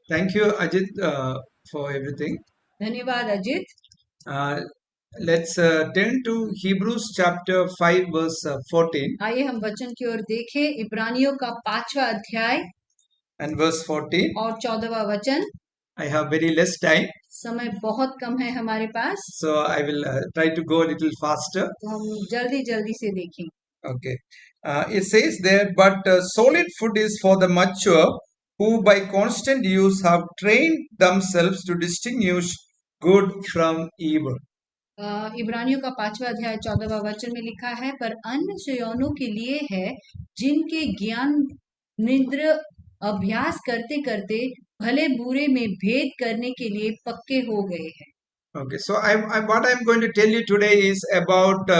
Thank you, Ajit, for everything. धन्यवाद Ajit. Uh, let's turn to Hebrews chapter 5, verse 14 आइए हम वचन की ओर देखें. इब्रानियों का 5वां अध्याय and verse 14. और 14वां वचन. I have very less time, समय बहुत कम है हमारे पास, so I will try to go a little faster. तो हम जल्दी जल्दी से देखें. Okay. It says there, but solid food is for the mature, who by constant use have trained themselves to distinguish good from evil. इब्रानियों का 5वां अध्याय 14वां वचन में लिखा है, पर अन्य सुयोनों के लिए है जिनके ज्ञान निद्र अभ्यास करते करते भले बुरे में भेद करने के लिए पक्के हो गए हैं. Okay, so what I'm going to tell you today is about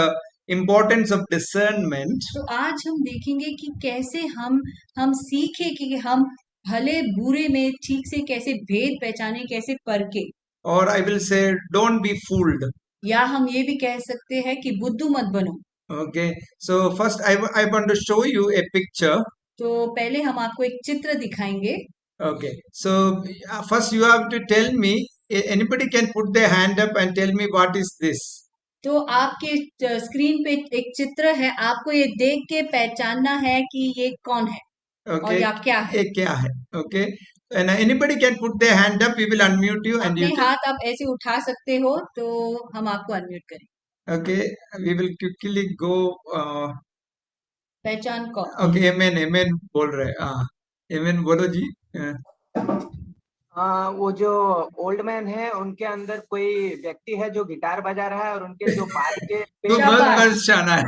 importance of discernment. तो आज हम देखेंगे कि कैसे हम सीखे कि हम भले बुरे में ठीक से कैसे भेद पहचाने, कैसे परखे. Or I will say, don't be fooled. या हम ये भी कह सकते हैं कि बुद्धू मत बनो. Okay, so first I want to show you a picture. तो पहले हम आपको एक चित्र दिखाएंगे. Okay, so first you have to tell me, anybody can put their hand up and tell me what is this. तो आपके स्क्रीन पे एक चित्र है, आपको ये देख के पहचानना है कि ये कौन है और Okay, ये क्या है. ये क्या है? Okay, and anybody can put their hand up. We will unmute you and अपने you. हाथ आप ऐसे उठा सकते हो, तो हम आपको अनम्यूट करें. Okay, we will quickly go. पहचान कौन. Okay, amen बोल रहे हैं. amen बोलो जी. वो जो ओल्ड मैन है उनके अंदर कोई व्यक्ति है जो गिटार बजा रहा है और उनके जो बाल के तू बस शाना है.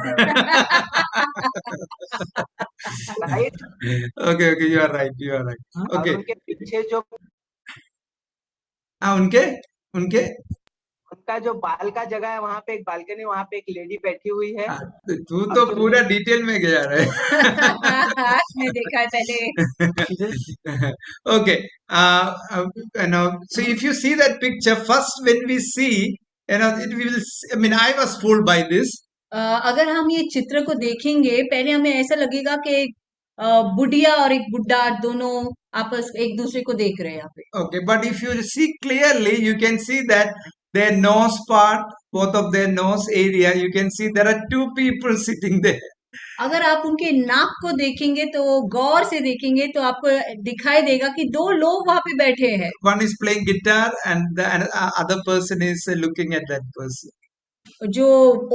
Right. Okay, you are right. और Okay. उनके पीछे जो उनके उनका जो बाल का जगह है वहां पे एक बालकनी, वहां पे एक लेडी बैठी हुई है. तू तो पूरा डिटेल में गया रहे. मैं देखा है पहले. Okay, so if you see that picture first, when we see, it will. I mean, I was fooled by this. अगर हम ये चित्र को देखेंगे, पहले हमें ऐसा लगेगा कि बुढ़िया और एक बुड्ढा दोनों आपस एक दूसरे को देख रहे हैं यहाँ पे. Okay, but if you see clearly, you can see that their nose part, both of their nose area, you can see there are two people sitting there. अगर आप उनके नाक को देखेंगे, तो गौर से देखेंगे तो आपको दिखाई देगा कि दो लोग वहां पे बैठे हैं. One is playing guitar and the other person is looking at that person. जो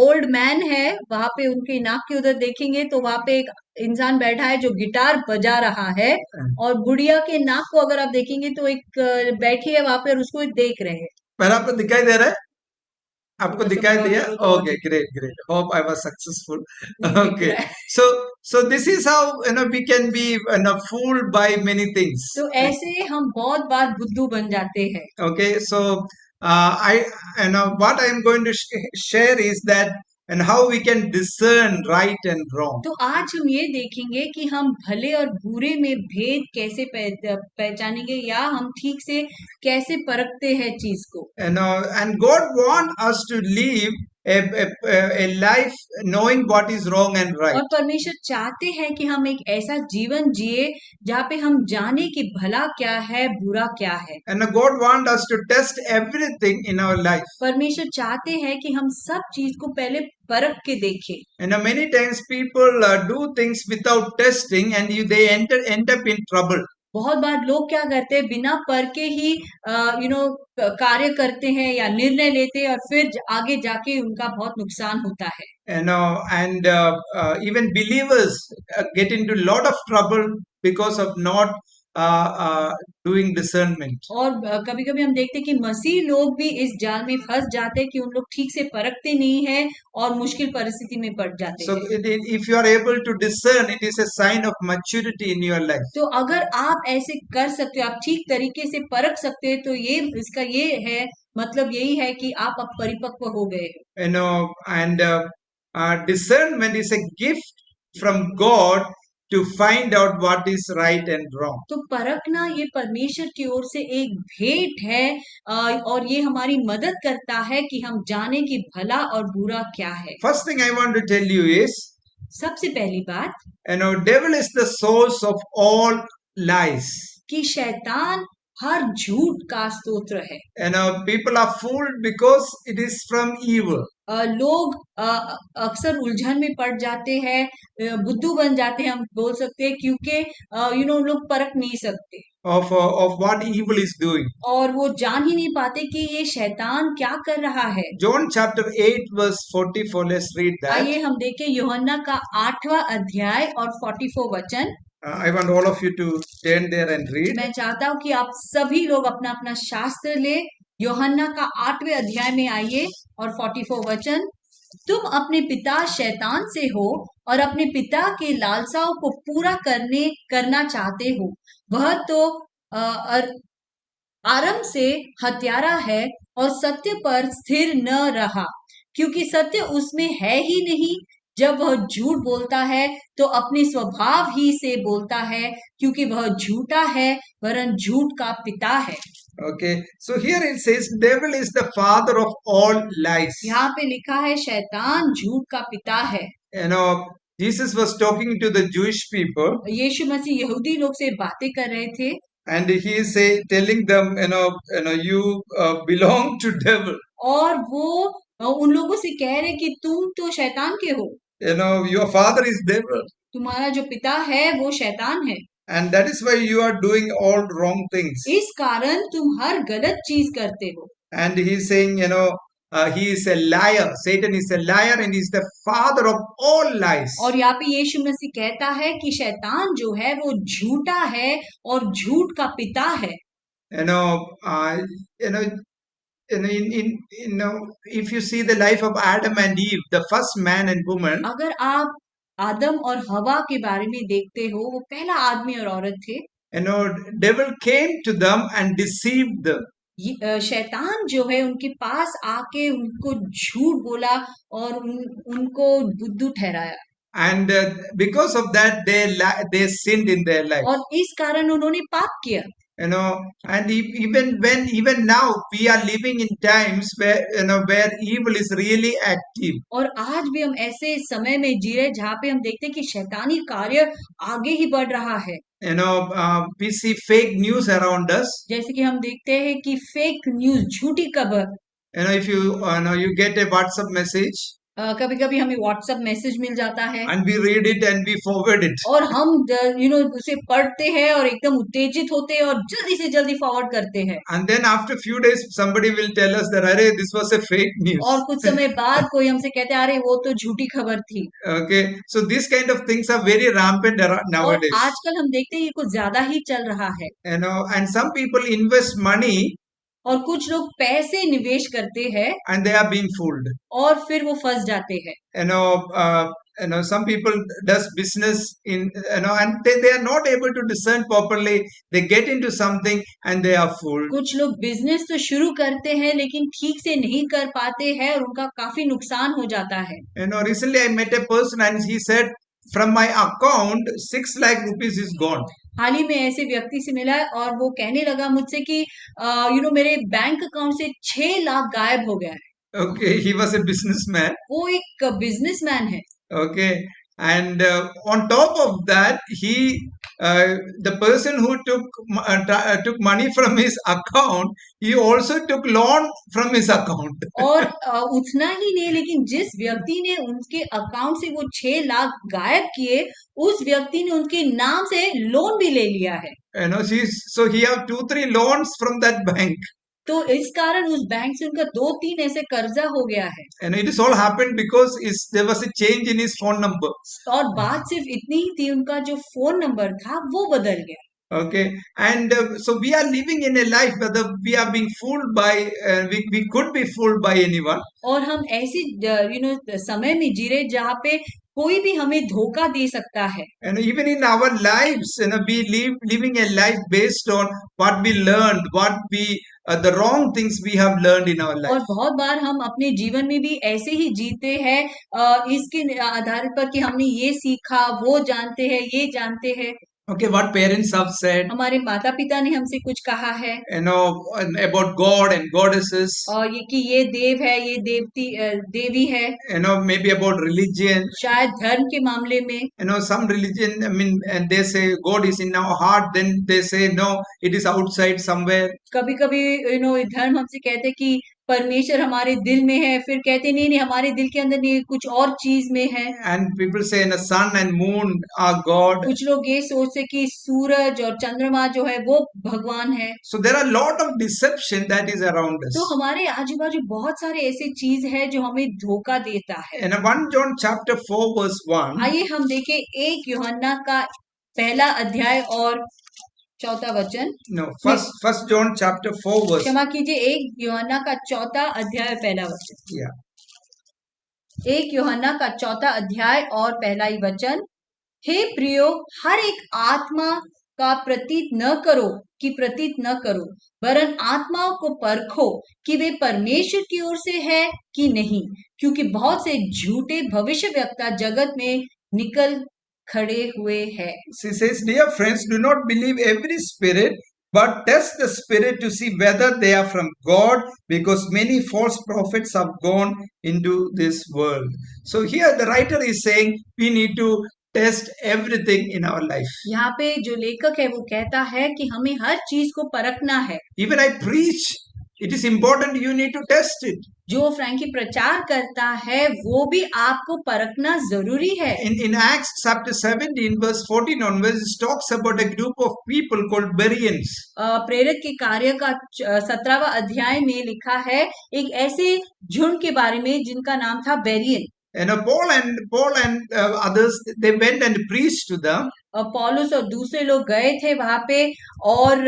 ओल्ड मैन है वहां पे उनके नाक के उधर देखेंगे तो वहां पे एक इंसान बैठा है जो गिटार बजा रहा है, और बुढ़िया के नाक को अगर आप देखेंगे तो एक बैठी है वहां पे और उसको देख रहे हैं. पर आपको दिखाई दे रहा है? आपको दिखाई दिया? Okay, great. Hope I was successful. Okay, so this is how we can be fooled by many things. तो ऐसे हम बहुत बार बुद्धू बन जाते हैं. Okay, so what I am going to share is that and how we can discern right and wrong. तो आज हम ये देखेंगे कि हम भले और बुरे में भेद कैसे पहचानेंगे, या हम ठीक से कैसे परखते हैं चीज को. And God wants us to live a life knowing what is wrong and right. और परमेश्वर चाहते हैं कि हम एक ऐसा जीवन जिए जहाँ पे हम जाने कि भला क्या है, बुरा क्या है. And God wants us to test everything in our life. परमेश्वर चाहते हैं कि हम सब चीज को पहले परख के देखें. And many times people do things without testing and they end up in trouble. बहुत बार लोग क्या करते हैं, बिना परखे ही कार्य करते हैं या निर्णय लेते हैं, और फिर आगे जाके उनका बहुत नुकसान होता है. And even believers get into a lot of trouble because of not doing discernment. और कभी कभी हम देखते हैं कि मसीह लोग भी इस जाल में फंस जाते हैं कि उन लोग ठीक से परखते नहीं है और मुश्किल परिस्थिति में पड़ जाते So हैं. if you are able to discern, it is a sign of maturity in your life. तो अगर आप ऐसे कर सकते हो, आप ठीक तरीके से परख सकते हैं, तो ये इसका ये है मतलब यही है कि आप अब परिपक्व हो गए हो. And discernment is a gift from God to find out what is right and wrong. तो परखना ये परमेश्वर की ओर से एक भेंट है, और ये हमारी मदद करता है कि हम जाने कि भला और बुरा क्या है. First thing I want to tell you is, सबसे पहली बात, devil is the source of all lies. कि शैतान हर झूठ का स्तोत्र है। People are fooled because it is from evil. लोग अक्सर उलझन में पड़ जाते हैं, बुद्धू बन जाते हैं, हम बोल सकते हैं, क्योंकि लोग परख नहीं सकते Of what evil is doing. और वो जान ही नहीं पाते कि ये शैतान क्या कर रहा है। John chapter 8 verse 44, let's read that. आइए हम देखें यूहन्ना का 8वां अध्याय और 44 वचन। I want all of you to turn there and read. मैं चाहता हूँ कि आप सभी लोग अपना अपना शास्त्र ले, यूहन्ना का 8वें अध्याय में आइए और 44 वचन। तुम अपने पिता शैतान से हो और अपने पिता के लालसाओं को पूरा करना चाहते हो। वह तो आरंभ से हत्यारा है और सत्य पर स्थिर न रहा, क्योंकि सत्य उसमें है ही नहीं। जब वह झूठ बोलता है तो अपने स्वभाव ही से बोलता है, क्योंकि वह झूठा है, वरन झूठ का पिता है। Okay, so here it says, devil is the father of all lies. यहाँ पे लिखा है शैतान झूठ का पिता है। Jesus was talking to the Jewish people, यीशु मसीह यहूदी लोग से बातें कर रहे थे and he is telling them, you belong to devil. और वो उन लोगों से कह रहे कि तुम तो शैतान के हो, Your father is devil, तुम्हारा जो पिता है वो शैतान है, and that is why you are doing all wrong things. इस कारण तुम हर गलत चीज करते हो। And he is saying, he is a liar. Satan is a liar and he is the father of all lies. और यहाँ पे यीशु मसीह कहता है कि शैतान जो है वो झूठा है और झूठ का पिता है। If you see the life of Adam and Eve, the first man and woman, अगर आप आदम और हवा के बारे में देखते हो, वो पहला आदमी और औरत थे। devil came to them and deceived them. शैतान जो है उनके पास आके उनको झूठ बोला और उनको बुद्धू ठहराया। And because of that, they sinned in their life. और इस कारण उन्होंने पाप किया। And even now we are living in times where where evil is really active. और आज भी हम ऐसे समय में जी रहे जहाँ पे हम देखते हैं कि शैतानी कार्य आगे ही बढ़ रहा है। We see fake news around us. जैसे कि हम देखते हैं कि फेक न्यूज, झूठी खबर। If you get a WhatsApp message, कभी कभी हमें व्हाट्सएप मैसेज मिल जाता है and we read it and we forward it. और हम उसे पढ़ते हैं और एकदम उत्तेजित होते हैं और जल्दी से जल्दी फॉरवर्ड करते हैं। And then after few days somebody will tell us that अरे this was a fake news. और कुछ समय बाद कोई हमसे कहते हैं अरे वो तो झूठी खबर थी। Okay, so this kind of things are very rampant nowadays. और आजकल हम देखते हैं ये कुछ ज्यादा ही चल रहा है। And some people invest money और कुछ लोग पैसे निवेश करते हैं and they are being fooled. और फिर वो फंस जाते हैं। Some people does business in and they are not able to discern properly. They get into something and they are fooled. कुछ लोग बिजनेस तो शुरू करते हैं लेकिन ठीक से नहीं कर पाते हैं और उनका काफी नुकसान हो जाता है। Recently I met a person and he said, from my account 6 lakh rupees is gone. हाल ही में ऐसे व्यक्ति से मिला और वो कहने लगा मुझसे कि मेरे बैंक अकाउंट से 6 लाख गायब हो गया है। Okay, he was a businessman. वो एक बिजनेसमैन है। Okay, and on top of that, the person who took money from his account, he also took loan from his account. और उतना ही नहीं, लेकिन जिस व्यक्ति ने उनके अकाउंट से वो 6 लाख गायब किए, उस व्यक्ति ने उनके नाम से लोन भी ले लिया है। So he have 2-3 loans from that bank. तो इस कारण उस बैंक से उनका 2-3 ऐसे कर्जा हो गया है। And it is all happened because there was a change in his phone number. और बात सिर्फ इतनी ही थी, उनका जो फोन नंबर था वो बदल गया। Okay, and so we are living in a life whether we are being fooled by we could be fooled by anyone. और हम ऐसी समय में जी रहे जहाँ पे कोई भी हमें धोखा दे सकता है। And even in our lives, we living a life based on what we learned, the wrong things we have learned in our life. और बहुत बार हम अपने जीवन में भी ऐसे ही जीते हैं इसके आधार पर कि हमने ये सीखा, वो जानते हैं, ये जानते हैं। Okay, what parents have said, हमारे माता पिता ने हमसे कुछ कहा है about God and goddesses, और ये कि ये देव है, ये देवी है, maybe about religion. शायद धर्म के मामले में Some religion, I mean, and they say God is in our heart, then they say no, it is outside somewhere. कभी कभी धर्म हमसे कहते हैं कि परमेश्वर हमारे दिल में है, फिर कहते नहीं नहीं हमारे दिल के अंदर नहीं, कुछ और चीज में है। And people say the sun and moon are God. कुछ लोग ये सोचते कि सूरज और चंद्रमा जो है वो भगवान है। So there are a lot of deception that is around us. तो हमारे आजू बाजू बहुत सारे ऐसे चीज है जो हमें धोखा देता है। In 1 John chapter 4 verse 1, आइए हम देखें 1 यूहन्ना का पहला अध्याय और 4 वचन। no, first John chapter 4 verse, क्षमा कीजिए, 1 यूहन्ना का 4 अध्याय पहला वचन। yeah. 1 यूहन्ना का 4 अध्याय और पहला ही वचन। हे प्रियो, हर एक आत्मा का प्रतीत न करो, वरन आत्माओं को परखो कि वे परमेश्वर की ओर से है कि नहीं, क्योंकि बहुत से झूठे भविष्यवक्ता जगत में निकल खड़े हुए हैं। She says, dear friends, do not believe every spirit, but test the spirit to see whether they are from God, because many false prophets have gone into this world. So here the writer is saying we need to test everything in our life. यहाँ पे जो लेखक है वो कहता है कि हमें हर चीज को परखना है। Even I preach, it is important you need to test it. जो फ्रैंकी प्रचार करता है वो भी आपको परखना जरूरी है। In Acts chapter 17 verse 14 onwards, it talks about a group of people called Bereans. प्रेरित के कार्य का 17वां अध्याय में लिखा है एक ऐसे झुंड के बारे में जिनका नाम था baryon. Paul and others, they went and preached to them. पौलुस और दूसरे लोग गए थे वहां पे और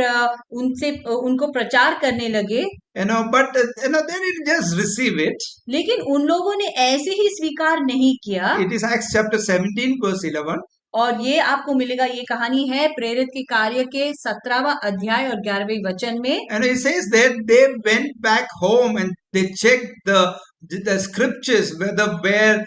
उनको प्रचार करने लगे। But they didn't just receive it. लेकिन उन लोगों ने ऐसे ही स्वीकार नहीं किया। It is Acts chapter 17 verse 11. और ये आपको मिलेगा, ये कहानी है प्रेरित के कार्य के 17वां अध्याय और 11वें वचन में। And it says that they went back home and they checked the scriptures where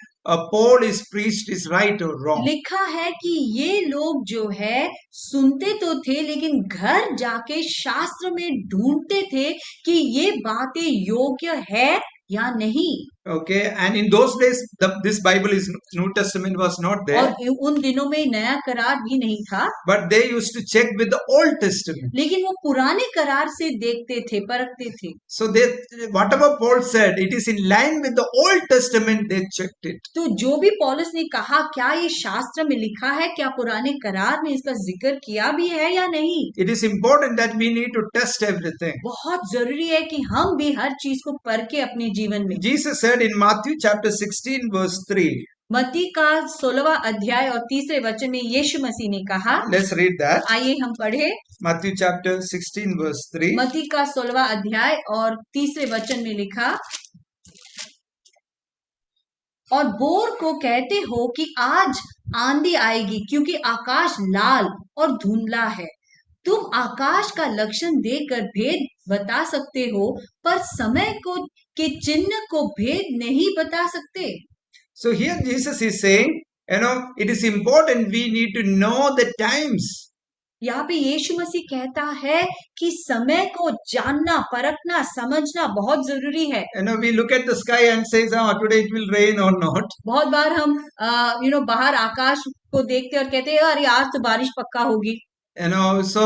Paul is preached is right or wrong. लिखा है कि ये लोग जो है सुनते तो थे लेकिन घर जाके शास्त्र में ढूंढते थे कि ये बातें योग्य है या नहीं। Okay, and in those days this Bible is New Testament was not there. और उन दिनों में नया करार भी नहीं था। But they used to check with the Old Testament. लेकिन वो पुराने करार से देखते थे, परखते थे। So whatever Paul said, it is in line with the Old Testament. They checked it. तो जो भी पौलुस ने कहा क्या ये शास्त्र में लिखा है, क्या पुराने करार में इसका जिक्र किया भी है या नहीं। It is important that we need to test everything. बहुत जरूरी है कि हम भी हर चीज को परखे अपने जीवन में। Jesus said in Matthew chapter 16 verse 3. मत्ती का 16वां अध्याय और 3रे वचन में यीशु मसीह ने कहा। Let's read that. आइए हम पढ़े। Matthew chapter 16 verse 3. मत्ती का 16वां अध्याय और 3रे वचन में लिखा, और भोर को कहते हो कि आज आंधी आएगी, क्योंकि आकाश लाल और धुंधला है। तुम आकाश का लक्षण देखकर भेद बता सकते हो, पर समय के चिन्ह को भेद नहीं बता सकते। So here Jesus is saying, it is important we need to know the times. यहाँ पे यीशु मसीह कहता है कि समय को जानना, परखना, समझना बहुत जरूरी है। We look at the sky and say, today it will rain or not. बहुत बार हम बाहर आकाश को देखते और कहते हैं अरे आज तो बारिश पक्का होगी। So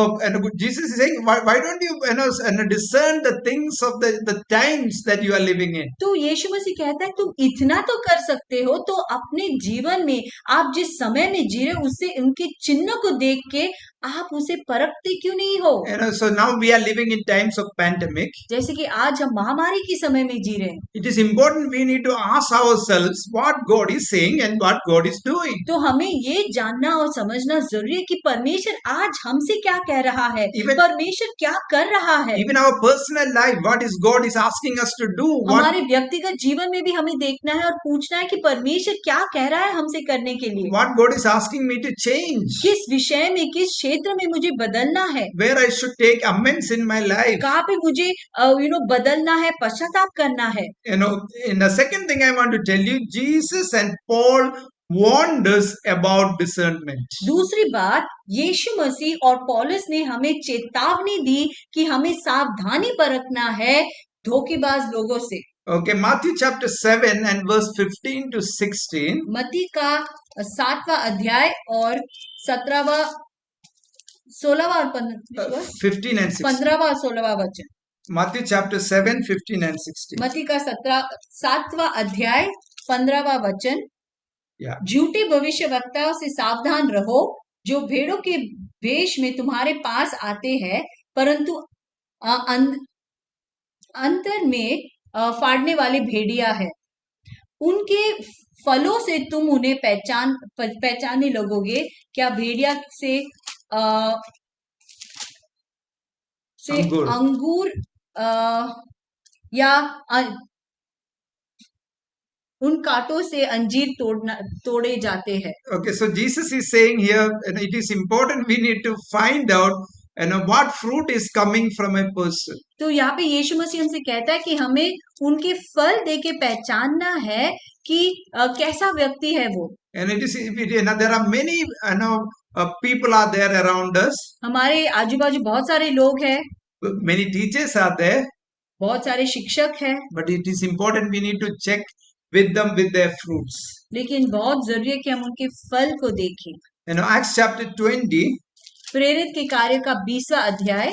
Jesus is saying, why don't you discern the things of the times that you are living in? तो यीशु मसीह कहता है तुम इतना तो कर सकते हो, तो अपने जीवन में आप जिस समय में जी रहे उससे उनके चिन्ह को देख के आप उसे परखते क्यों नहीं हो। So now we are living in times of pandemic. जैसे कि आज हम महामारी के समय में जी रहे हैं। It is important we need to ask ourselves what God is saying and what God is doing. तो हमें ये जानना और समझना जरूरी है कि परमेश्वर आज हमसे क्या कह रहा है, परमेश्वर क्या कर रहा है। Even our personal life, what is God is asking us to do. हमारे व्यक्तिगत जीवन में भी हमें देखना है और पूछना है कि परमेश्वर क्या कह रहा है हमसे करने के लिए। What God is asking me to change. किस विषय में, किस क्षेत्र में मुझे बदलना है। Where I should take amends in my life. कहाँ पे मुझे बदलना है, पश्चाताप करना है। And the second thing I want to tell you, Jesus and Paul warned us about discernment. दूसरी बात, यीशु मसीह और पौलुस ने हमें चेतावनी दी कि हमें सावधानी बरतना है धोखेबाज लोगों से। Okay, Matthew chapter 7 and verse 15 to 16. मत्ती का 7वां अध्याय और 17वां 16वां और 15 and 16. 15वां और 16वां वचन। Matthew chapter 7, 15 and 16. मत्ती का 7वां अध्याय 15वां वचन। Yeah. झूठे भविष्यवक्ताओं से सावधान रहो, जो भेड़ों के वेश में तुम्हारे पास आते हैं, परंतु अंतर में फाड़ने वाली भेड़िया है। उनके फलों से तुम उन्हें पहचानने लगोगे। क्या भेड़िया से अंगूर या उन कांटों से अंजीर तोड़े जाते हैं। Okay, so Jesus is saying here, it is important we need to find out what fruit is coming from a person. तो यहाँ पे यीशु मसीह हमसे कहता है कि हमें उनके फल देके पहचानना है कि कैसा व्यक्ति है वो। And it is, there are many people are there around us. हमारे आजू बाजू बहुत सारे लोग हैं, Many teachers are there. बहुत सारे शिक्षक हैं, but it is important we need to check with them with their fruits. लेकिन बहुत जरूरी है कि हम उनके फल को देखें। Acts chapter 20, प्रेरित के कार्य का 20वां अध्याय,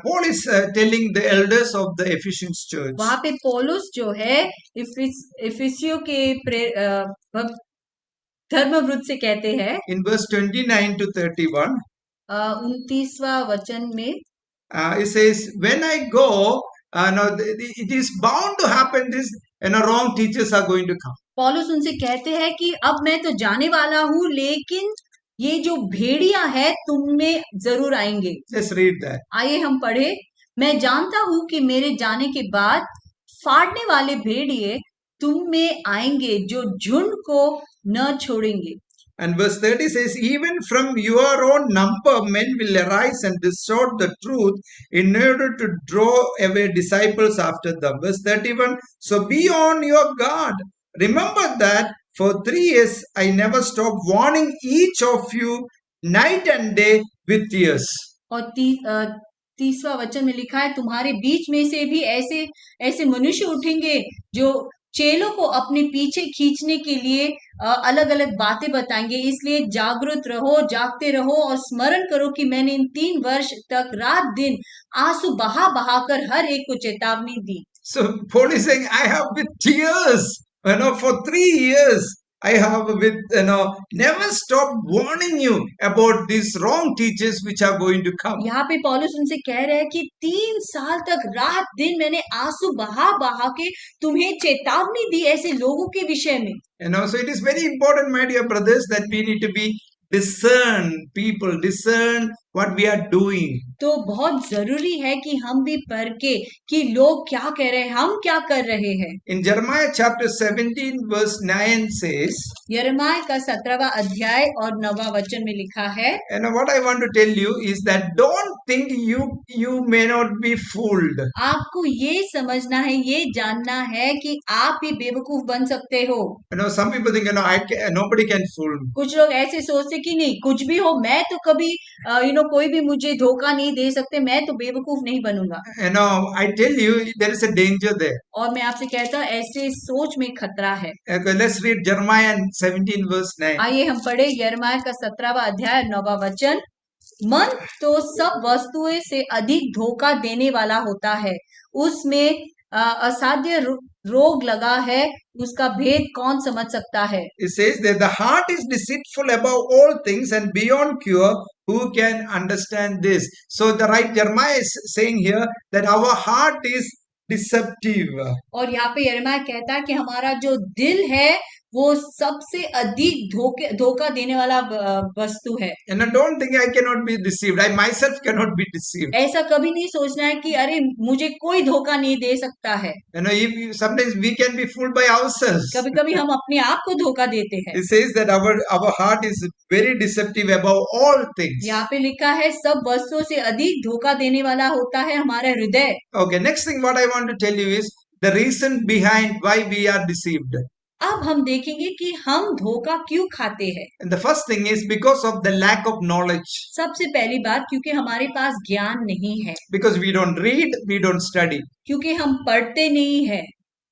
Paul is telling the elders of the Ephesians church. वहां पे पौलुस जो है इफिसियों के धर्मवृत्त से कहते हैं, In verse 29 to 31, 29वां वचन में it says, when I go, it is bound to happen this, wrong teachers are going to come. पौलुस उनसे कहते हैं कि अब मैं तो जाने वाला हूँ, लेकिन ये जो भेड़िया है तुम में जरूर आएंगे। Just read that. आइए हम पढ़े। मैं जानता हूँ कि मेरे जाने के बाद फाड़ने वाले भेड़िए तुम में आएंगे, जो झुंड को न छोड़ेंगे। And verse 30 says, even from your own number men will arise and distort the truth in order to draw away disciples after them. Verse 31, so be on your guard. Remember that for 3 years I never stopped warning each of you night and day with tears. और 30वां वचन में लिखा है, तुम्हारे बीच में से भी ऐसे मनुष्य उठेंगे जो चेलों को अपने पीछे खींचने के लिए अलग अलग बातें बताएंगे। इसलिए जागृत रहो, जागते रहो और स्मरण करो कि मैंने इन 3 वर्ष तक रात दिन आंसू बहा कर हर एक को चेतावनी दी। So Paul is saying, I have with tears, for 3 years, I have with, never stopped warning you about these wrong teachers which are going to come. यहाँ पे पौलुस उनसे कह रहे हैं कि 3 साल तक रात दिन मैंने आंसू बहा के तुम्हें चेतावनी दी ऐसे लोगों के विषय में। So it is very important, my dear brothers, that we need to be discern what we are doing. तो बहुत जरूरी है कि हम भी परखे कि लोग क्या कह रहे हैं, हम क्या कर रहे हैं। In Jeremiah chapter 17 verse 9 says, यिर्मयाह का 17वां अध्याय और 9वां वचन में लिखा है, what I want to tell you is that don't think you may not be fooled. आपको ये समझना है, ये जानना है कि आप भी बेवकूफ बन सकते हो। Some people think nobody can fool me. कुछ लोग ऐसे सोचते कि नहीं, कुछ भी हो, मैं तो कभी कोई भी मुझे धोखा नहीं दे सकते, मैं तो बेवकूफ नहीं बनूंगा। I tell you there is a danger there. और मैं आपसे कहता हूँ ऐसे सोच में खतरा है। Okay, let's read Jeremiah 17 verse 9. आइए हम पढ़े यिर्मयाह का 17वां अध्याय 9वां वचन। मन तो सब वस्तुएं से अधिक धोखा देने वाला होता है, उसमें असाध्य रोग लगा है, उसका भेद कौन समझ सकता है। It says that the heart is deceitful above all things and beyond cure. Who can understand this? So the right Jeremiah is saying here that our heart is deceptive. और यहाँ पे यिर्मयाह कहता है कि हमारा जो दिल है वो सबसे अधिक धोखा देने वाला वस्तु है। And don't think I cannot be deceived. I myself cannot be deceived. ऐसा कभी नहीं सोचना है कि अरे मुझे कोई धोखा नहीं दे सकता है। Sometimes we can be fooled by ourselves. कभी कभी हम अपने आप को धोखा देते हैं। It says that our heart is very deceptive above all things. यहाँ पे लिखा है सब वस्तुओं से अधिक धोखा देने वाला होता है हमारा हृदय। Okay, next thing what I want to tell you is the reason behind why we are deceived. अब हम देखेंगे कि हम धोखा क्यों खाते हैं। And the first thing is because of the lack of knowledge. सबसे पहली बात, क्योंकि हमारे पास ज्ञान नहीं है, Because we don't read, we don't study. क्योंकि हम पढ़ते नहीं है।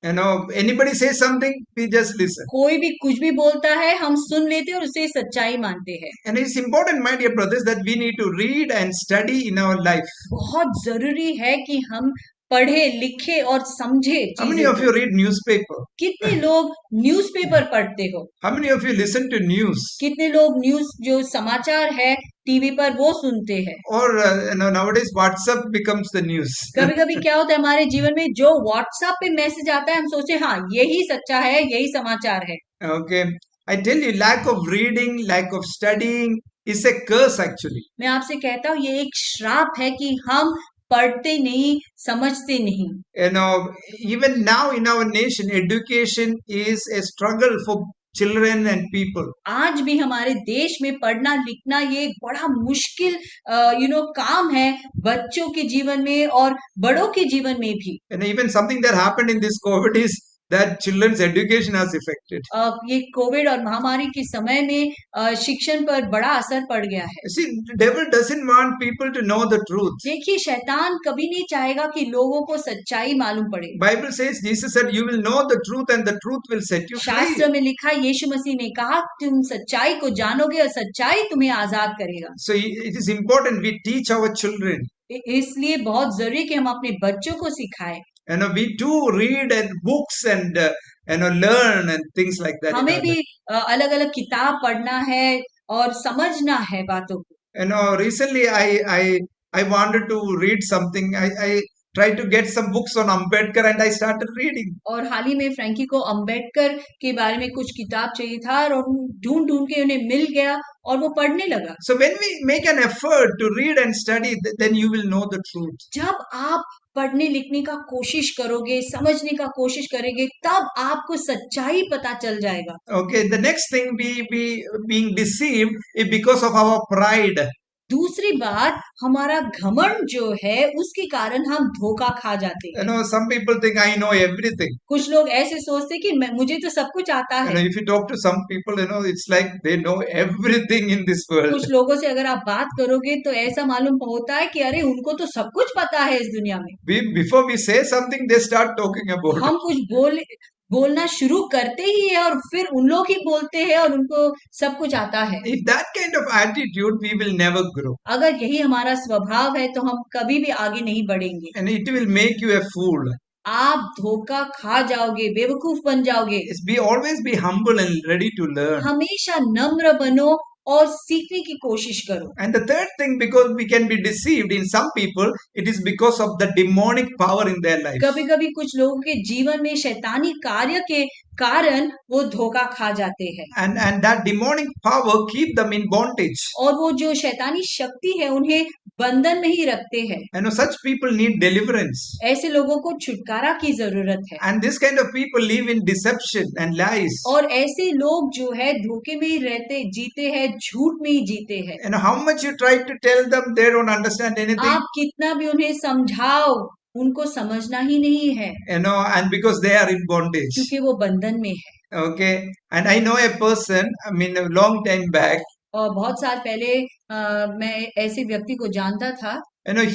Anybody says something, we just listen. कोई भी कुछ भी बोलता है, हम सुन लेते हैं और उसे सच्चाई मानते हैं। And it's important, my dear brothers, that we need to read and study in our life. बहुत जरूरी है कि हम पढ़े, लिखे और समझे How many चीजें of को। you read newspaper? कितने लोग न्यूज़पेपर पढ़ते हो? How many of you listen to news? कितने लोग न्यूज़ जो समाचार है टीवी पर वो सुनते हैं? Or nowadays WhatsApp becomes the news. कभी कभी क्या होता है हमारे जीवन में, जो व्हाट्सएप पे मैसेज आता है हम सोचते हैं हाँ यही सच्चा है, यही समाचार है। Okay, I tell you, lack of reading, lack of studying is a curse actually. मैं आपसे कहता हूँ ये एक श्राप है कि हम पढ़ते नहीं, समझते नहीं। Even now in our nation, education is a struggle for children and people. आज भी हमारे देश में पढ़ना लिखना ये एक बड़ा मुश्किल काम है, बच्चों के जीवन में और बड़ों के जीवन में भी। And even something that happened in this COVID is that children's education has affected. ये कोविड और महामारी के समय में शिक्षण पर बड़ा असर पड़ गया है। You see, the devil doesn't want people to know the truth. देखिए शैतान कभी नहीं चाहेगा कि लोगों को सच्चाई मालूम पड़े। Bible says, Jesus said, you will know the truth and the truth will set you free. शास्त्र में लिखा, यीशु मसीह ने कहा तुम सच्चाई को जानोगे और सच्चाई तुम्हें आजाद करेगा। So it is important we teach our children. इसलिए बहुत जरूरी कि हम अपने बच्चों को सिखाएं। We too read and books and learn and things like that. हमें भी अलग अलग किताब पढ़ना है और समझना है बातों को। Recently I wanted to read something. I tried to get some books on Ambedkar and I started reading. और हाल ही में फ्रैंकी को अंबेडकर के बारे में कुछ किताब चाहिए था और ढूंढ ढूंढ के उन्हें मिल गया और वो पढ़ने लगा। So when we make an effort to read and study, then you will know the truth. जब आप पढ़ने लिखने का कोशिश करोगे, समझने का कोशिश करेंगे, तब आपको सच्चाई पता चल जाएगा। Okay, the next thing we being deceived is because of our pride. दूसरी बात, हमारा घमंड जो है उसके कारण हम धोखा खा जाते हैं। Some people think I know everything. कुछ लोग ऐसे सोचते कि मुझे तो सब कुछ आता है। If you talk to some people, it's like they know everything in this world. कुछ लोगों से अगर आप बात करोगे तो ऐसा मालूम होता है कि अरे उनको तो सब कुछ पता है इस दुनिया में। Before we say something, they start talking about it. हम कुछ बोलना शुरू करते ही है और फिर उन लोग ही बोलते हैं और उनको सब कुछ आता है। If that kind of attitude, we will never grow. अगर यही हमारा स्वभाव है तो हम कभी भी आगे नहीं बढ़ेंगे। And it will make you a fool. आप धोखा खा जाओगे, बेवकूफ बन जाओगे। Always be humble and ready to learn. हमेशा नम्र बनो और सीखने की कोशिश करो। And the third thing, because we can be deceived in some people, it is because of the demonic power in their life. कभी कभी कुछ लोगों के जीवन में शैतानी कार्य के कारण वो धोखा खा जाते हैं। And that demonic power keep them in bondage. और वो जो शैतानी शक्ति है उन्हें बंधन में ही रखते हैं। Such people need deliverance. ऐसे लोगों को छुटकारा की जरूरत है। And this kind of people live in deception and lies. और ऐसे लोग जो है धोखे में ही रहते, जीते हैं, झूठ में ही जीते हैं। And how much you try to tell them, they don't understand anything. आप कितना भी उन्हें समझाओ, उनको समझना ही नहीं है। And because they are in bondage. क्योंकि वो बंधन में है। Okay. And I know a person, a long time back. और बहुत साल पहले मैं ऐसे व्यक्ति को जानता था।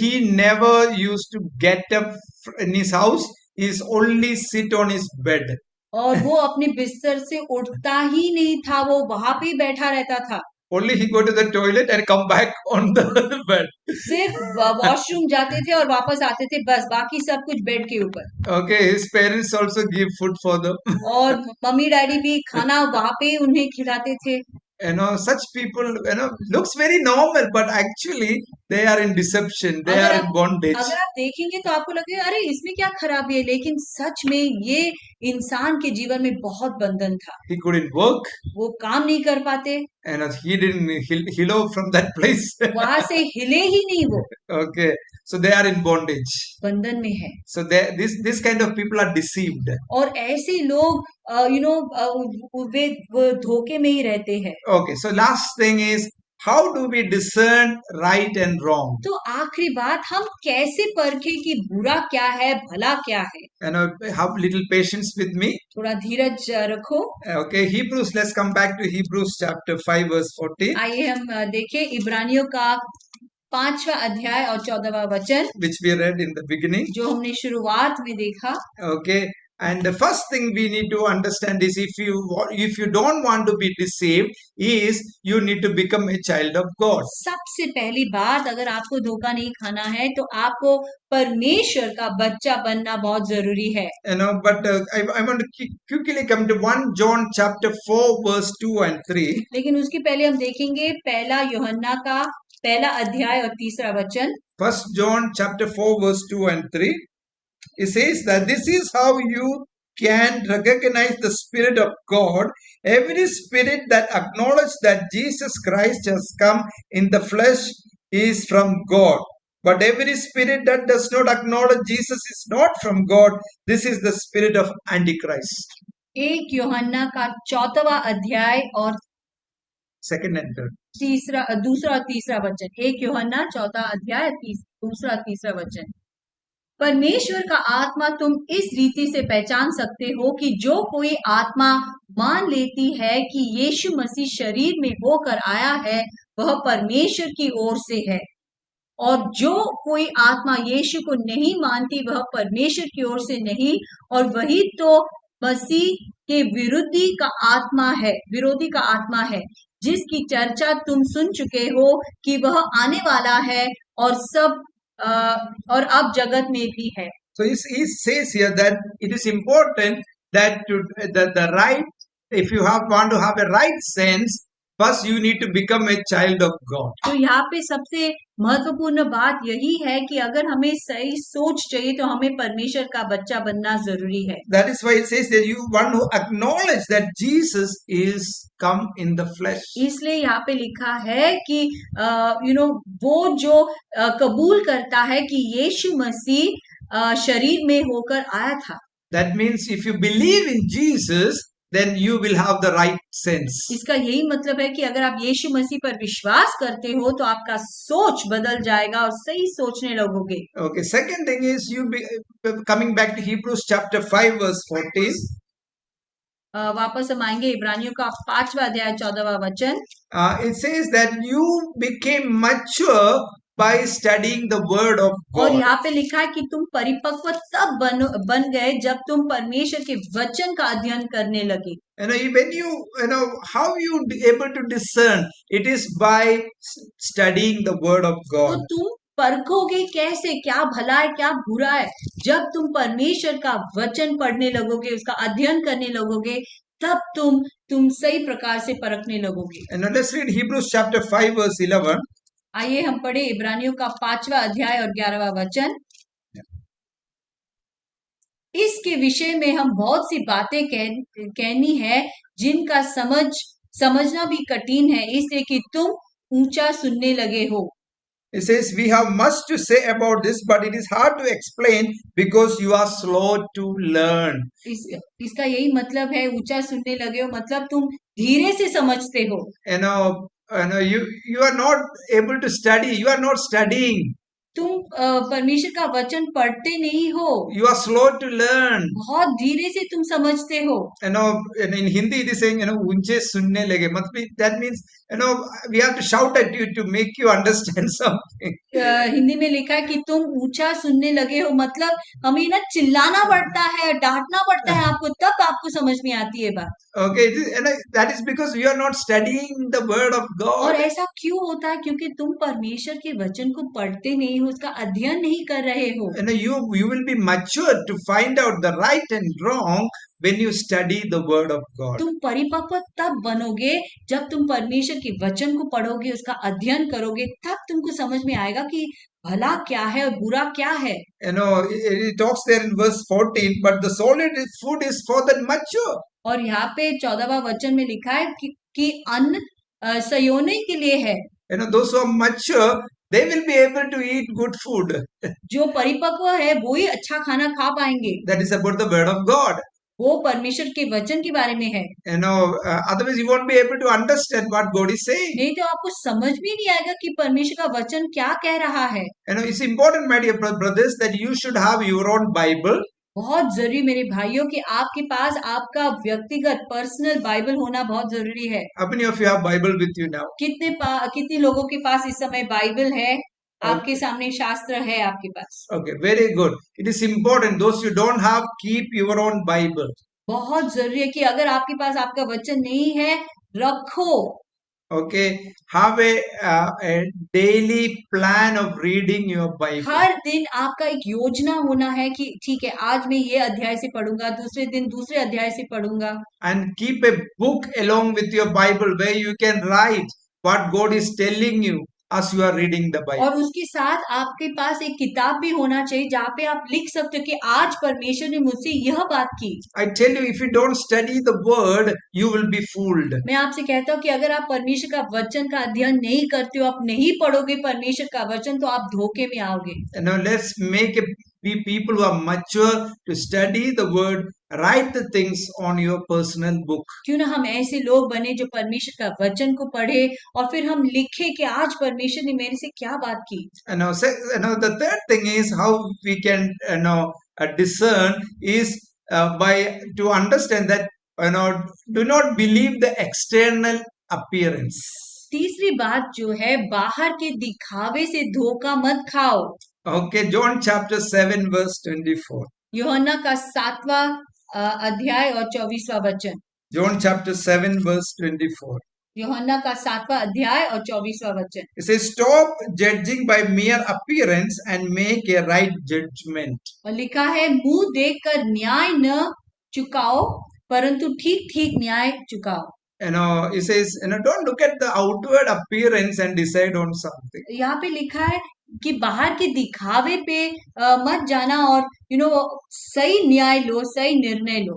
He never used to get up in his house. He's only sit on his bed. और वो अपने बिस्तर से उठता ही नहीं था, वो वहां पे ही बैठा रहता था। Only he go to the toilet and come back on the bed. सिर्फ वॉशरूम जाते थे और वापस आते थे, बस बाकी सब कुछ बेड के ऊपर। Okay, his parents also give food for them. और मम्मी डैडी भी खाना वहां पे उन्हें खिलाते थे। Such people, looks very normal, but actually they are in deception. They are in bondage. अगर आप देखेंगे तो आपको लगेगा अरे इसमें क्या खराबी है, लेकिन सच में ये इंसान के जीवन में बहुत बंधन था। He couldn't work. वो काम नहीं कर पाते। He didn't heal from that place. वहां से हिले ही नहीं वो। Okay, so they are in bondage. बंधन में है। So this kind of people are deceived. और ऐसे लोग वे धोखे में ही रहते हैं। Okay, so last thing is how do we discern right and wrong? तो आखिरी बात, हम कैसे परखें कि बुरा क्या है, भला क्या है? Have little patience with me. थोड़ा धीरज रखो। Okay, Hebrews, let's come back to Hebrews chapter 5 verse 14, आइए हम देखें इब्रानियों का 5वां अध्याय और 14वां वचन, which we read in the beginning. जो हमने शुरुआत में देखा। Okay, and the first thing we need to understand is if you don't want to be deceived, is you need to become a child of God. सबसे पहली बात, अगर आपको धोखा नहीं खाना है तो आपको परमेश्वर का बच्चा बनना बहुत जरूरी है। But I want to quickly come to 1 John chapter 4 verse 2 and 3. लेकिन उसके पहले हम देखेंगे पहला यूहन्ना का पहला अध्याय और 3रा वचन। 1 John chapter 4 verse 2 and 3. It says that this is how you can recognize the Spirit of God. Every spirit that acknowledges that Jesus Christ has come in the flesh is from God. But every spirit that does not acknowledge Jesus is not from God. This is the spirit of Antichrist. 1 यूहन्ना का 4वां अध्याय और Second and third. दूसरा और तीसरा वचन। 1 यूहन्ना 4वां अध्याय, दूसरा और तीसरा वचन। परमेश्वर का आत्मा तुम इस रीति से पहचान सकते हो कि जो कोई आत्मा मान लेती है कि यीशु मसीह शरीर में होकर आया है, वह परमेश्वर की ओर से है, और जो कोई आत्मा यीशु को नहीं मानती, वह परमेश्वर की ओर से नहीं, और वही तो मसीह के विरोधी का आत्मा है, जिसकी चर्चा तुम सुन चुके हो कि वह आने वाला है और अब जगत में भी है। So he says here that it is important that the right, if you want to have a right sense, first you need to become a child of God. तो यहाँ पे सबसे महत्वपूर्ण बात यही है कि अगर हमें सही सोच चाहिए तो हमें परमेश्वर का बच्चा बनना जरूरी है। That is why it says that you want to acknowledge that Jesus is come in the flesh. इसलिए यहाँ पे लिखा है कि वो जो कबूल करता है कि यीशु मसीह शरीर में होकर आया था। That means if you believe in Jesus, then you will have the right sense. इसका यही मतलब है कि अगर आप यीशु मसीह पर विश्वास करते हो तो आपका सोच बदल जाएगा और सही सोचने लगोगे। Okay, second thing is coming back to Hebrews chapter 5 verse 14. वापस हम आएंगे इब्रानियों का 5वां अध्याय 14वां वचन। It says that you became mature by studying the word of और God. यहाँ पे लिखा है कि तुम परिपक्व तब बन गए जब तुम परमेश्वर के वचन का अध्ययन करने लगे। When how you able to discern, it is by studying the word of तो God. तुम परखोगे कैसे, क्या भला है क्या बुरा है? जब तुम परमेश्वर का वचन पढ़ने लगोगे, उसका अध्ययन करने लगोगे, तब तुम सही प्रकार से परखने लगोगे। And now let's read Hebrews chapter 5 verse 11. आइए हम पढ़े इब्रानियों का 5वां अध्याय और 11वां वचन। इसके विषय में हम बहुत सी बातें कहनी है जिनका समझना भी कठिन है, इसलिए कि तुम ऊंचा सुनने लगे हो। It says we have much to say about this, but it is hard to explain because you are slow to learn. इसका यही मतलब है, ऊंचा सुनने लगे हो मतलब तुम धीरे से समझते हो। You are not able to study. You are not studying. तुम परमेश्वर का वचन पढ़ते नहीं हो। You are slow to learn. बहुत धीरे से तुम समझते हो। In Hindi it is saying ऊंचे सुनने लगे, that means we have to shout at you to make you understand something. Hindi में लिखा है कि तुम ऊंचा सुनने लगे हो, मतलब हमें ना चिल्लाना पड़ता है, डांटना पड़ता है आपको, तब आपको समझ में आती है बात। Okay, that is because you are not studying the word of God. और ऐसा क्यों होता है? क्योंकि तुम परमेश्वर के वचन को पढ़ते नहीं हो, उसका अध्ययन नहीं कर रहे हो। You will be mature to find out the right and wrong when you study the word of God. तुम परिपक्व तब बनोगे जब तुम परमेश्वर के वचन को पढ़ोगे, उसका अध्ययन करोगे, तब तुमको समझ में आएगा कि भला क्या है और बुरा क्या है। It talks there in verse 14, but the solid food is for the mature. और यहाँ पे 14वां वचन में लिखा है कि अन्न सयोने के लिए है। Those who are mature, they will be able to eat good food. जो परिपक्व है वो ही अच्छा खाना खा पाएंगे। That is about the word of God. वो परमेश्वर के वचन के बारे में है। Otherwise you won't be able to understand what God is saying. नहीं तो आपको समझ भी नहीं आएगा कि परमेश्वर का वचन क्या कह रहा है। It's important, my dear brothers, that you should have your own Bible. बहुत जरूरी मेरे भाइयों कि आपके पास आपका व्यक्तिगत पर्सनल बाइबल होना बहुत जरूरी है। How many of you have Bible with you now? कितने लोगों के पास इस समय बाइबल है? आपके सामने शास्त्र है आपके पास। Okay, very good. It is important. Those who don't have, keep your own Bible. बहुत जरूरी है कि अगर आपके पास आपका वचन नहीं है, रखो। Okay, have a daily plan of reading your Bible. हर दिन आपका एक योजना होना है कि ठीक है, आज मैं ये अध्याय से पढ़ूंगा, दूसरे दिन दूसरे अध्याय से पढ़ूंगा। And keep a book along with your Bible where you can write what God is telling you as you are reading the Bible. और उसके साथ आपके पास एक किताब भी होना चाहिए जहाँ पे आप लिख सकते हो कि आज परमेश्वर ने मुझसे यह बात की। I tell you, if you don't study the word, you will be fooled. मैं आपसे कहता हूँ कि अगर आप परमेश्वर का वचन का अध्ययन नहीं करते हो, आप नहीं पढ़ोगे परमेश्वर का वचन, तो आप धोखे में आओगे। Let's be people who are mature to study the word, write the things on your personal book. क्यों ना हम ऐसे लोग बने जो परमेश्वर का वचन को पढ़े और फिर हम लिखे कि आज परमेश्वर ने मेरे से क्या बात की। The third thing is how we can discern is by to understand that do not believe the external appearance. तीसरी बात जो है, बाहर के दिखावे से धोखा मत खाओ। Okay, John chapter 7 verse 24. यूहन्ना का 7वां अध्याय और 24वां वचन। John chapter 7 verse 24. यूहन्ना का 7वां अध्याय और 24वां वचन। It says, stop judging by mere appearance and make a right judgment. और लिखा है, मुंह देखकर न्याय न चुकाओ, परंतु ठीक ठीक न्याय चुकाओ। It says, don't look at the outward appearance and decide on something. यहाँ पे लिखा है कि बाहर के दिखावे पे मत जाना और सही न्याय लो, सही निर्णय लो।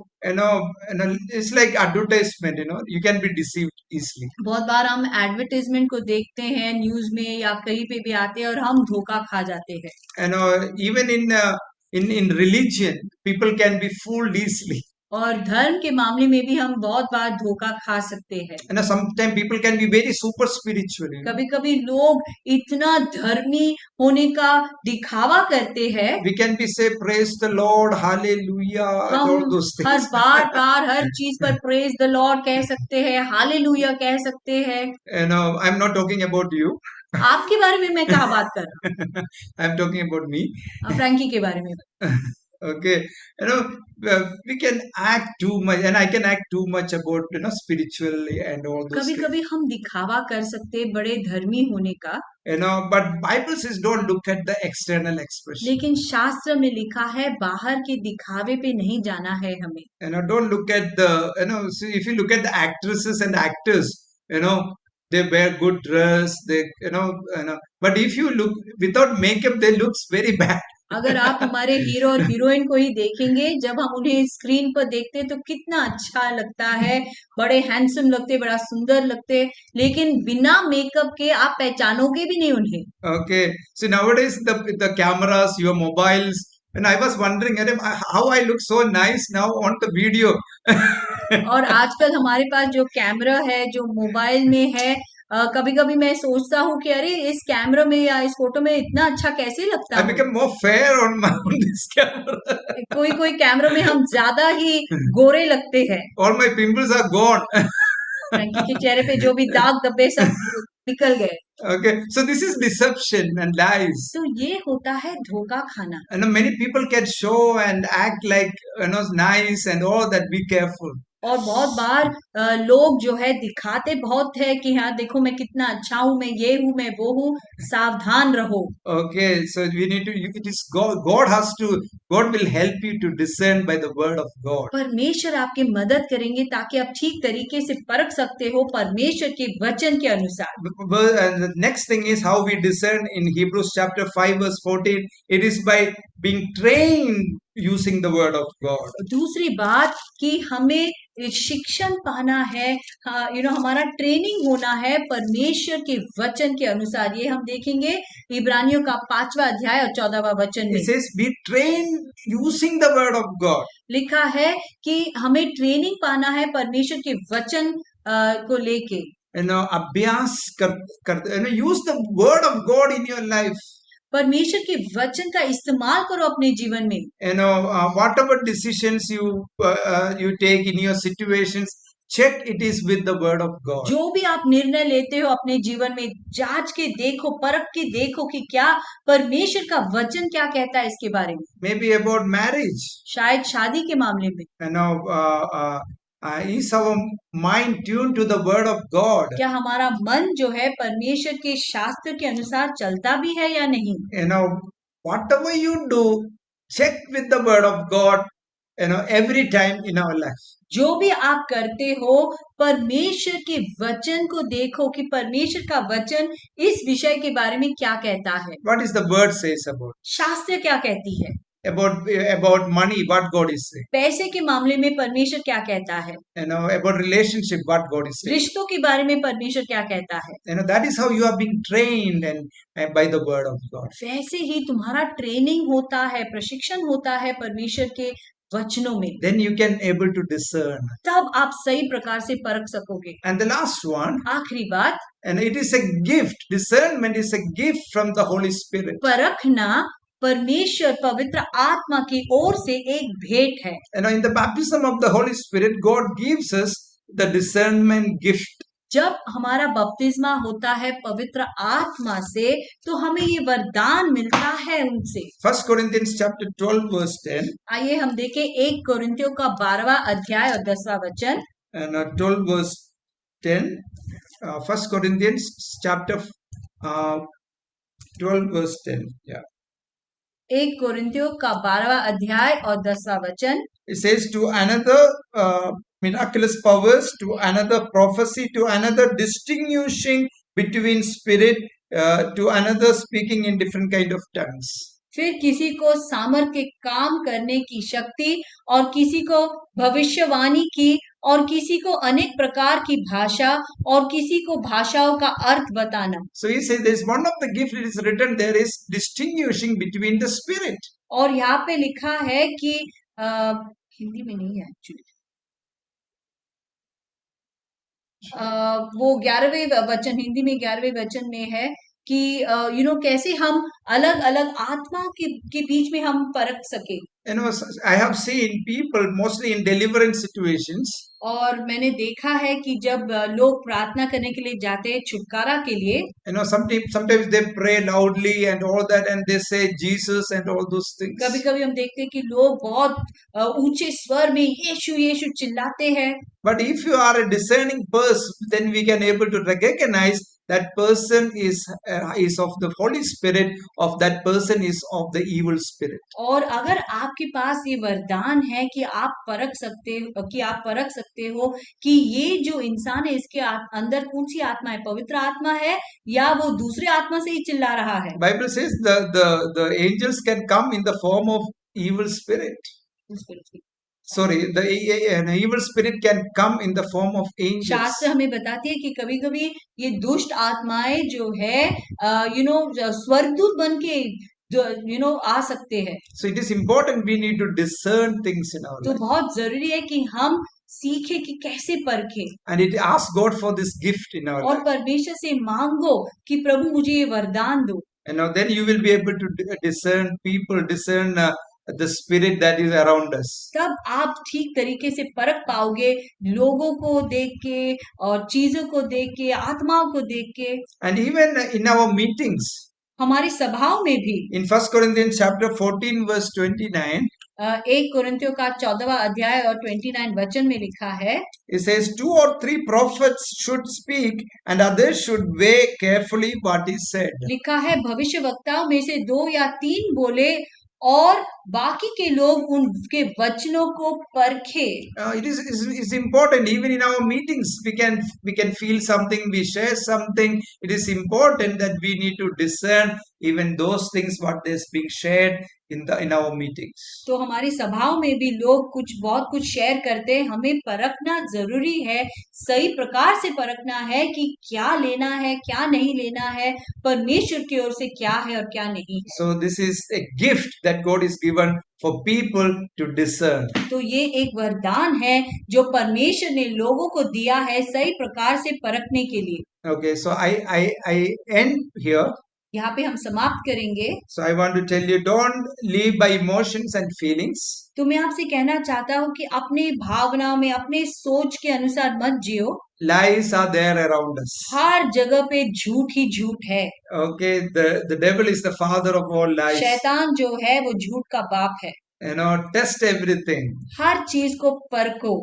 It's like advertisement, you can be deceived easily. बहुत बार हम एडवर्टाइजमेंट को देखते हैं न्यूज में या कहीं पे भी आते हैं और हम धोखा खा जाते हैं। Even in religion, people can be fooled easily. और धर्म के मामले में भी हम बहुत बार धोखा खा सकते हैं। Sometimes people can be very super spiritual. कभी कभी लोग इतना धर्मी होने का दिखावा करते हैं। We can be say praise the Lord, hallelujah, all those things. हर बार हर चीज पर प्रेज द लॉर्ड कह सकते हैं, हालेलुया कह सकते हैं। I'm not talking about you. आपके बारे में मैं क्या बात कर रहा हूँ? I'm talking about me. Frankie के बारे में। Okay, we can act too much, and I can act too much about spiritually and all those कभी things. कभी हम दिखावा कर सकते हैं बड़े धर्मी होने का, But Bible says don't look at the external expression. लेकिन शास्त्र में लिखा है बाहर के दिखावे पे नहीं जाना है हमें। Don't look at the see, if you look at the actresses and actors, they wear good dress, they but if you look without makeup, they looks very bad. अगर आप हमारे हीरो और हीरोइन को ही देखेंगे, जब हम उन्हें स्क्रीन पर देखते हैं तो कितना अच्छा लगता है, बड़े हैंडसम लगते, बड़ा सुंदर लगते, लेकिन बिना मेकअप के आप पहचानोगे भी नहीं उन्हें। Okay, so nowadays the cameras, your mobiles, and I was wondering how I look so nice now on the video. और आजकल हमारे पास जो कैमरा है, जो मोबाइल में है, कभी कभी मैं सोचता हूँ कि अरे इस कैमरा में या इस फोटो में इतना अच्छा कैसे लगता I है। become more fair on this camera. कोई कैमरा में हम ज्यादा ही गोरे लगते हैं। All my pimples are gone. Frankie के चेहरे पे जो भी दाग धब्बे सब निकल गए। Okay, so this is deception and lies. तो ये होता है धोखा खाना। Many people can show and act like nice and all that. Be careful. और बहुत बार लोग जो है दिखाते बहुत है कि हाँ देखो मैं कितना अच्छा हूँ, मैं ये हूँ, मैं वो हूँ, सावधान रहो। Okay, so we need to. It is God. God will help you to discern by the word of God. परमेश्वर आपकी मदद करेंगे ताकि आप ठीक तरीके से परख सकते हो परमेश्वर के वचन के अनुसार। And the next thing is how we discern in Hebrews chapter 5 verse 14. It is by being trained using the word of God. दूसरी बात कि हमें शिक्षण पाना है, हमारा ट्रेनिंग होना है परमेश्वर के वचन के अनुसार। ये हम देखेंगे इब्रानियों का 5वां अध्याय और 14वां वचन में It says, be trained using the word of God. लिखा है कि हमें ट्रेनिंग पाना है परमेश्वर के वचन को लेके। अभ्यास कर use the word of God in your life. परमेश्वर के वचन का इस्तेमाल करो अपने जीवन में। Whatever decisions you take in your situations, check it is with the word of God. जो भी आप निर्णय लेते हो अपने जीवन में, जांच के देखो, परख के देखो कि क्या परमेश्वर का वचन क्या कहता है इसके बारे में। Maybe about marriage. शायद शादी के मामले में is our mind tuned to the word of God? क्या हमारा मन जो है परमेश्वर के शास्त्र के अनुसार चलता भी है या नहीं। Whatever you do, check with the word of God, every time in our life. जो भी आप करते हो परमेश्वर के वचन को देखो कि परमेश्वर का वचन इस विषय के बारे में क्या कहता है। What is the word says about? शास्त्र क्या कहती है। About money, what God is saying. पैसे के मामले में परमेश्वर क्या कहता है। About relationship, what God is saying. रिश्तों के बारे में परमेश्वर क्या कहता है। That is how you are being trained and by the word of God. वैसे ही तुम्हारा ट्रेनिंग होता है, प्रशिक्षण होता है परमेश्वर के वचनों में। Then you can able to discern. तब आप सही प्रकार से परख सकोगे। And the last one, आखिरी बात, and it is a gift. Discernment is a gift from the Holy Spirit. परखना परमेश्वर पवित्र आत्मा की ओर से एक भेंट है। In the baptism of the Holy Spirit, God gives us the discernment gift. जब हमारा बपतिस्मा होता है पवित्र आत्मा से, तो हमें ये वरदान मिलता है उनसे। 1 Corinthians chapter 12 verse 10. आइए हम देखें 1 कोरिन्थियों का 12वां अध्याय और 10वां वचन। And 12 verse 10. 1 Corinthians chapter 12 verse 10. Yeah. 1 कोरिन्थियों का 12वां अध्याय और 10वां वचन। It says, to another miraculous powers, to another prophecy, to another distinguishing between spirit, to another speaking in different kind of tongues. फिर किसी को सामर्थ के काम करने की शक्ति, और किसी को भविष्यवाणी की, और किसी को अनेक प्रकार की भाषा, और किसी को भाषाओं का अर्थ बताना। So he says there's one of the gift that is written there is distinguishing between the spirit. और यहाँ पे लिखा है कि हिंदी में नहीं है एक्चुअली, वो 11वें वचन, हिंदी में 11वें वचन में है कि कैसे हम अलग अलग आत्माओं के बीच में हम परख सके। I have seen people mostly in deliverance situations. और मैंने देखा है कि जब लोग प्रार्थना करने के लिए जाते हैं छुटकारा के लिए, sometimes they pray loudly and all that, and they say Jesus and all those things. कभी कभी हम देखते हैं कि लोग बहुत ऊंचे स्वर में यीशु यीशु चिल्लाते हैं। But if you are a discerning person, then we can able to recognize that person is of the Holy Spirit, of that person is of the evil spirit. और अगर आपके पास ये वरदान है कि आप परख सकते हो कि ये जो इंसान है इसके अंदर कौन सी आत्मा है, पवित्र आत्मा है या वो दूसरे आत्मा से ही चिल्ला रहा है। Bible says the angels can come in the form of evil spirit. Sorry, the evil spirit can come in the form of angels. शास्त्र हमें बताती है कि कभी कभी ये दुष्ट आत्माएं जो है स्वर्गदूत बन के आ सकते हैं। So it is important we need to discern things in our तो life. बहुत जरूरी है कि हम सीखे कि कैसे परखे, And it asks God for this gift in our और life. परमेश्वर से मांगो कि प्रभु मुझे ये वरदान दो। Then you will be able to discern people, discern the spirit that is around us. तब आप ठीक तरीके से परख पाओगे, लोगों को देख के और चीजों को देख के, आत्माओं को देख के। And even in our meetings, हमारी सभाओं में भी in 1 Corinthians chapter 14 verse 29, 1 कोरिन्थियों का 14वां अध्याय और 29 वचन में लिखा है, it says 2 or 3 prophets should speak and others should weigh carefully what is said. लिखा है भविष्य वक्ताओं में से 2 या 3 बोले और बाकी के लोग उनके वचनों को परखे। It is important. Even in our meetings we can feel something, we share something. It is important that we need to discern even those things what is being shared in our meetings. तो हमारी सभाओं में भी लोग बहुत कुछ share करते हैं। हमें परखना जरूरी है, सही प्रकार से परखना है कि क्या लेना है, क्या नहीं लेना है, परमेश्वर की ओर से क्या है और क्या नहीं है। So this is a gift that God is given for people to discern. तो ये एक वरदान है जो परमेश्वर ने लोगों को दिया है सही प्रकार से परखने के लिए। Okay, so I end here. यहाँ पे हम समाप्त करेंगे। So I want to tell you, don't live by emotions and feelings. तो मैं आपसे कहना चाहता हूँ कि अपने भावनाओं में, अपने सोच के अनुसार मत जियो। Lies are there around us. हर जगह पे झूठ ही झूठ है। Okay, the devil is the father of all lies. शैतान जो है वो झूठ का बाप है। Test everything. हर चीज को परखो।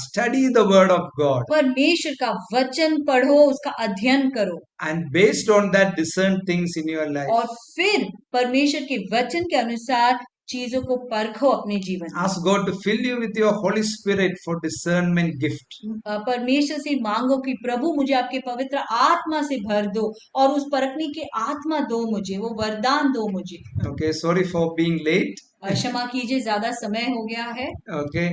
Study the word of God. परमेश्वर का वचन पढ़ो, उसका अध्ययन करो And based on that, discern things in your life. और फिर परमेश्वर के वचन के अनुसार चीजों को परखो अपने जीवन में। Ask God to fill you with your Holy Spirit for discernment gift. परमेश्वर से मांगो कि प्रभु मुझे आपके पवित्र आत्मा से भर दो और उस परखने की आत्मा दो मुझे, वो वरदान दो मुझे। Okay, sorry for being late. क्षमा कीजिए, ज्यादा समय हो गया है। Okay,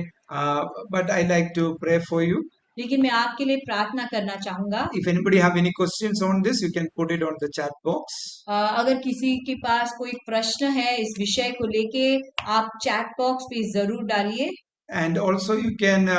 but I like to pray for you. लेकिन मैं आपके लिए प्रार्थना करना चाहूंगा। If anybody have any questions on this, you can put it on the chat box. अगर किसी के पास कोई प्रश्न है इस विषय को लेके, आप चैट बॉक्स पे जरूर डालिए। And also you can